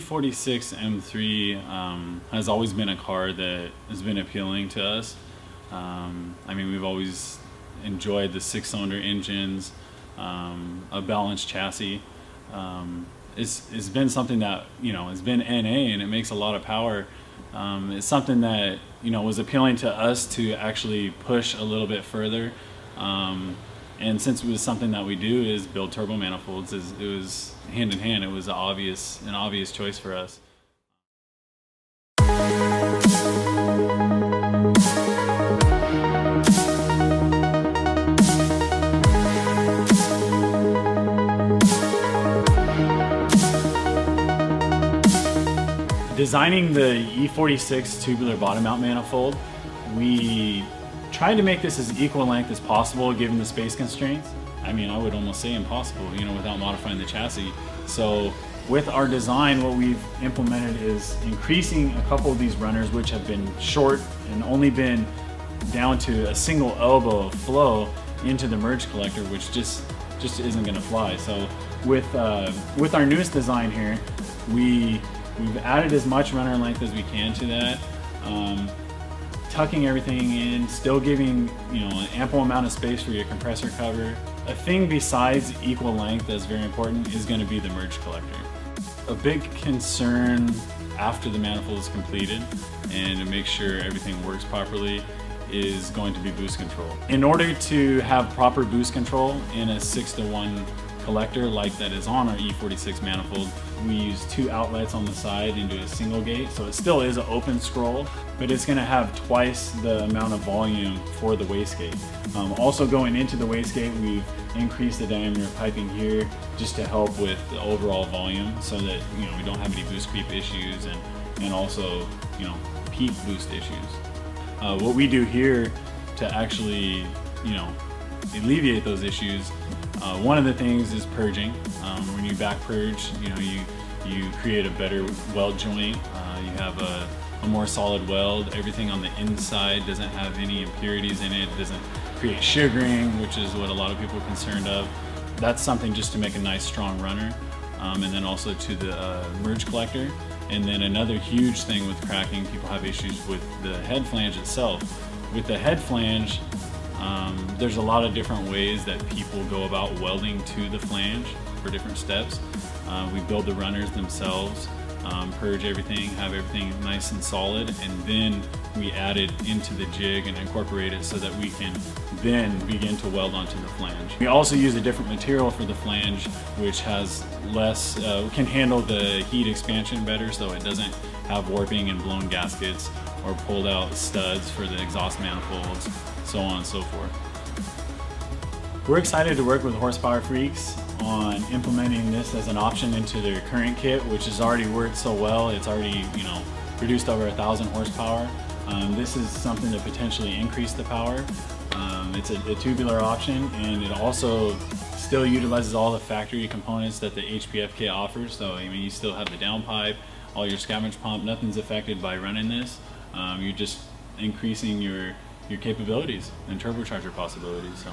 E46 M3 has always been a car that has been appealing to us. I mean, we've always enjoyed the 6-cylinder engines, a balanced chassis. It's been something that, you know, it's been NA and it makes a lot of power. It's something that, you know, was appealing to us to actually push a little bit further. And since it was something that we do is build turbo manifolds, it was hand in hand. It was an obvious choice for us. Designing the E46 tubular bottom mount manifold, we tried to make this as equal length as possible given the space constraints. I mean, I would almost say impossible, you know, without modifying the chassis. So with our design, what we've implemented is increasing a couple of these runners, which have been short and only been down to a single elbow of flow, into the merge collector, which just isn't going to fly. So with our newest design here, we've added as much runner length as we can to that, tucking everything in, still giving, you know, an ample amount of space for your compressor cover. A thing besides equal length that's very important is going to be the merge collector. A big concern after the manifold is completed and to make sure everything works properly is going to be boost control. In order to have proper boost control in a 6-to-1 collector like that is on our E46 manifold, we use 2 outlets on the side into a single gate, so it still is an open scroll, but it's going to have twice the amount of volume for the wastegate. Also going into the wastegate, we've increased the diameter of piping here just to help with the overall volume, so that, you know, we don't have any boost creep issues and also, you know, peak boost issues. What we do here to actually, you know, alleviate those issues, one of the things is purging. When you back purge, you know, you create a better weld joint. You have a more solid weld. Everything on the inside doesn't have any impurities in it. It doesn't create sugaring, which is what a lot of people are concerned of. That's something just to make a nice strong runner. And then also to the merge collector. And then another huge thing with cracking, people have issues with the head flange itself. With the head flange, there's a lot of different ways that people go about welding to the flange for different steps. We build the runners themselves, purge everything, have everything nice and solid, and then we add it into the jig and incorporate it so that we can then begin to weld onto the flange. We also use a different material for the flange, which has less, can handle the heat expansion better, so it doesn't have warping and blown gaskets or pulled out studs for the exhaust manifolds, so on and so forth. We're excited to work with Horsepower Freaks on implementing this as an option into their current kit, which has already worked so well. It's already, you know, produced over 1,000 horsepower. This is something to potentially increase the power. It's a tubular option, and it also still utilizes all the factory components that the HPF kit offers. So I mean, you still have the downpipe, all your scavenge pump, nothing's affected by running this. You're just increasing your capabilities and turbocharger possibilities. So.